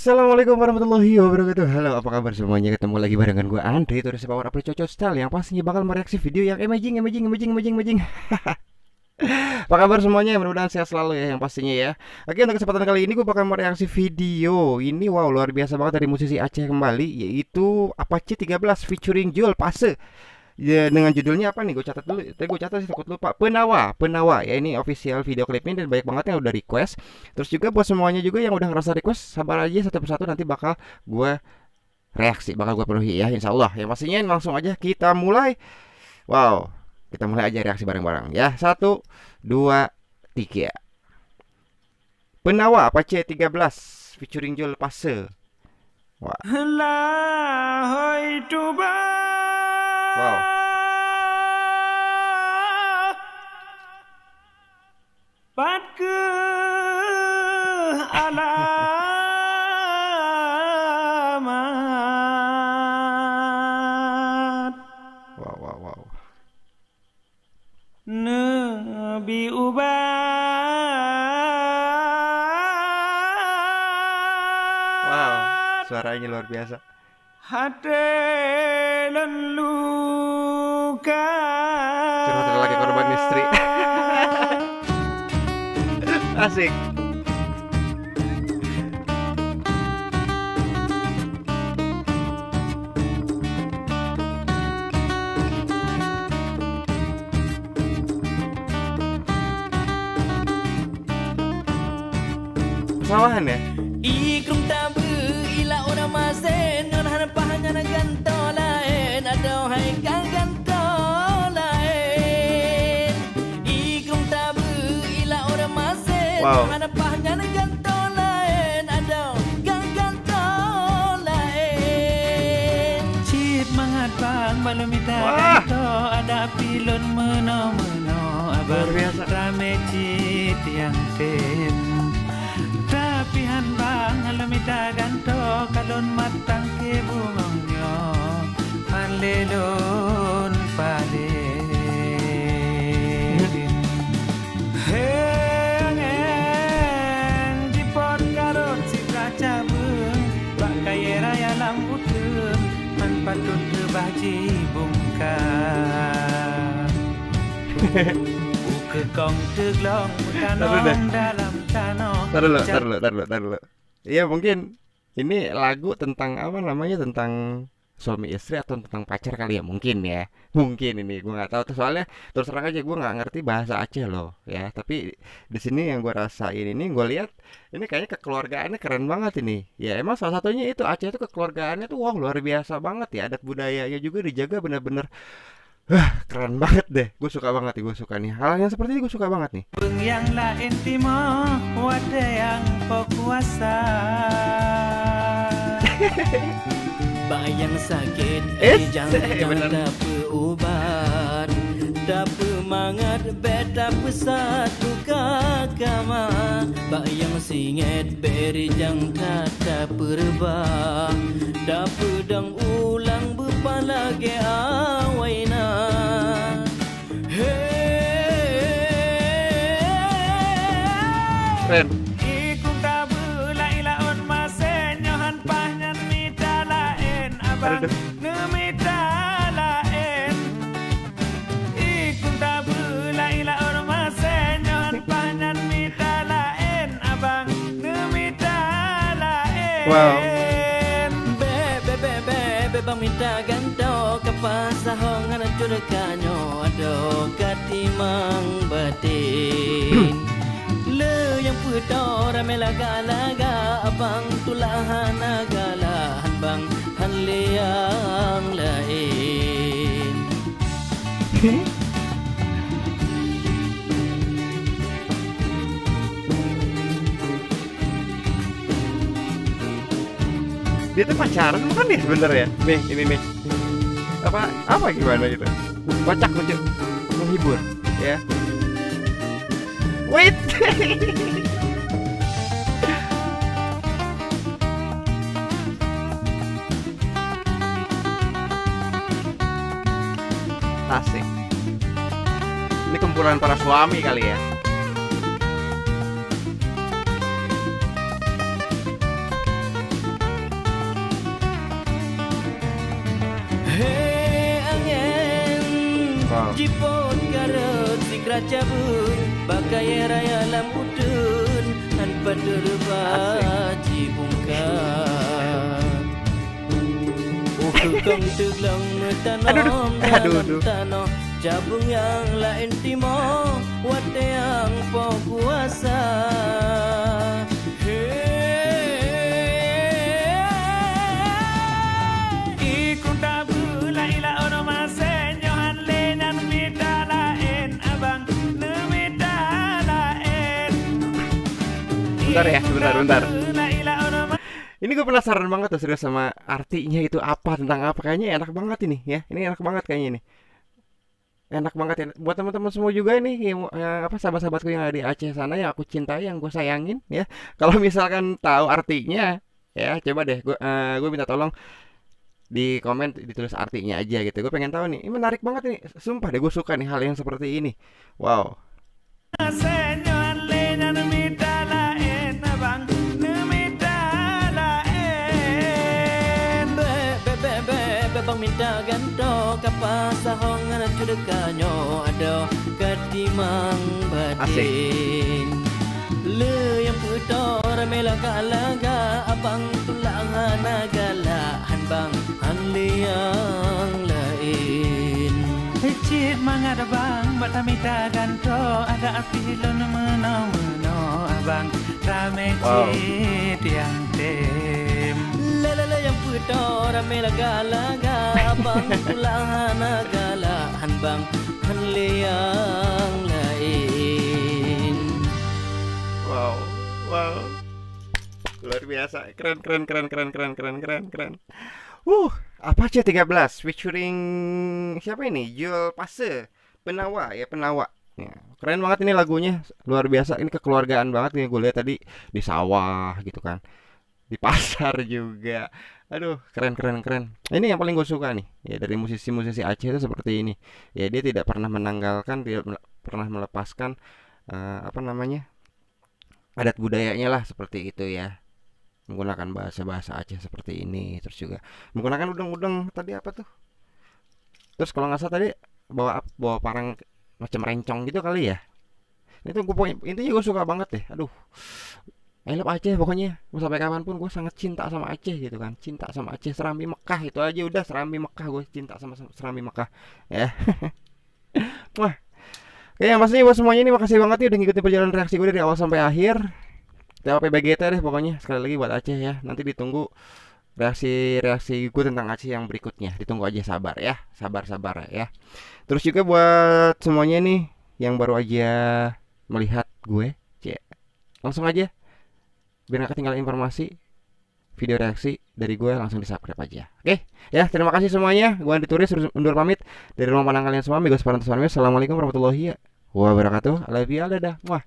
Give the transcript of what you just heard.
Assalamualaikum warahmatullahi wabarakatuh. Halo, apa kabar semuanya? Ketemu lagi barengan gue Andre, itu dari Power Upload Cocok Style yang pastinya bakal mereaksi video yang amazing. Apa kabar semuanya? Mudah-mudahan sehat selalu ya, yang pastinya ya. Oke, untuk kesempatan kali ini gue bakal mereaksi video ini. Wow, luar biasa banget dari musisi Aceh kembali, yaitu Apache 13 featuring Jul Pase. Ya, dengan judulnya apa nih? Gue catat dulu. Tadi gue catat sih takut lupa. Penawa. Ya, ini official video klipnya dan banyak banget yang udah request. Terus juga buat semuanya juga yang udah ngerasa request, sabar aja satu persatu nanti bakal gue reaksi, bakal gue penuhi ya, insya Allah. Yang pastinya langsung aja kita mulai. Wow, kita mulai aja reaksi bareng-bareng ya. Satu, dua, tiga. Penawa Apache 13 featuring Jul Pase. Wah. Wow. Bat ke alamat Wow. Nabi ubat. Wow, suaranya luar biasa. Hati leluka. Curhat lagi korban istri. Asik. Pesawahan ya? Ikrum tabu ila orang mazen ngan harapannya na ganto lain ada hai ganto lain Ikrum tabu ila orang mazen Wow. harapannya na ganto lain ada ganto lain Cip mangat bang balumita Wah. ganto ada pilon meno abang Luar biasa. rame cip yang tem tapi han bang halumita ganto kalon matang ke bungongnya palelon Heng dipot karot si cabung bak kaya raya lambutun man patut kebaji bungkar Kekong teglong Taruh deh. tanong dalam tanah Taruh dulu. Iya, mungkin ini lagu tentang apa namanya, tentang suami istri atau tentang pacar kali ya, mungkin ya. Mungkin ini gue nggak tahu tuh, soalnya terus terang aja gue nggak ngerti bahasa Aceh loh ya. Tapi di sini yang gue rasain ini, gue lihat ini kayaknya kekeluargaannya keren banget ini. Ya emang salah satunya itu Aceh itu kekeluargaannya tuh wow luar biasa banget ya. Adat budayanya juga dijaga bener-bener. Keren banget deh. Gue suka banget nih, gue suka nih. Hal yang seperti ini gue suka banget nih. Beng yang lain timo wade yang pekuasa bayang sakit jangan bener. dapat ubat dapat mangat beta pesatu kakama bayang singet beri jang tata perbah dapat dang ulang bepalage awaina Keren. Ikut tabu la ilaun masen nyohan pahnyan mita lain abang Aduh. nemita lain Ikut tabu la ilaun masen nyohan pahnyan mita lain abang nemita lain Wow. Bebe bang minta ganto kapasahong ana curkanyo ado katimang batin le yang puto ramela galaga abang tulahan agalahan bang hanliang lain Dia tuh pacaran bukan nih sebenernya? Nih, ini nih. Apa gimana gitu? Kocak lucu, menghibur, ya. Wait. Asik. Ini kumpulan para suami kali ya. cabung bakai raya lam udun han padur baji bungkam ukang teglang metanom dalam tanah cabung yang lain timo wate yang puasa Bentar ya, bentar. Ini gue penasaran banget tuh serius sama artinya itu apa, tentang apa. Kayaknya enak banget ini ya. Ini enak banget kayaknya ini. Enak banget ya. Buat teman-teman semua juga nih yang apa sahabat-sahabatku yang ada di Aceh sana yang aku cintai, yang gue sayangin ya. Kalau misalkan tahu artinya ya, coba deh gue minta tolong di komen ditulis artinya aja gitu. Gue pengen tahu nih. Ini menarik banget nih. Sumpah deh gue suka nih hal yang seperti ini. Wow. Bang minta ganto kapas sahong ana cudekanyo ado katimang batin le yang putor mela kalaga abang tulangan nagala hanbang hanliang lain Cip mangada bang bata minta ganto ada api lon meno abang rame cip yang tem lele yang putor mela kalaga abang tulangan nagala hanbang hanliang lain Wow. Luar biasa. Keren. Apache 13 featuring siapa ini? Jules Passe. Penawa. Ya. Keren banget ini lagunya. Luar biasa. Ini kekeluargaan banget nih gue lihat tadi di sawah gitu kan. Di pasar juga. Aduh, keren. Ini yang paling gue suka nih. Ya dari musisi-musisi Aceh itu seperti ini. Ya dia tidak pernah menanggalkan, tidak pernah melepaskan adat budayanya lah seperti itu ya. Menggunakan bahasa Aceh seperti ini, terus juga menggunakan udeng-udeng tadi apa tuh, terus kalau nggak salah tadi bawa parang macam rencong gitu kali ya. Itu intinya gue suka banget deh. Aduh, I love Aceh pokoknya. Mau sampai kapanpun gue sangat cinta sama Aceh gitu kan. Cinta sama Aceh, Serambi Mekah itu aja udah. Serambi Mekah, gue cinta sama Serambi Mekah ya. Wah, yang pastinya buat semuanya ini makasih banget ya udah ngikutin perjalanan reaksi gue dari awal sampai akhir. TPBGT deh pokoknya. Sekali lagi buat Aceh ya. Nanti ditunggu reaksi gue tentang Aceh yang berikutnya. Ditunggu aja, sabar ya. Sabar ya. Terus juga buat semuanya nih yang baru aja melihat gue, langsung aja biar gak ketinggalan informasi video reaksi dari gue, langsung di subscribe aja. Oke ya, terima kasih semuanya. Gue Andi Turis undur pamit dari rumah pandang kalian semua. Assalamualaikum warahmatullahi wabarakatuh. I love you all, dadah. Wah.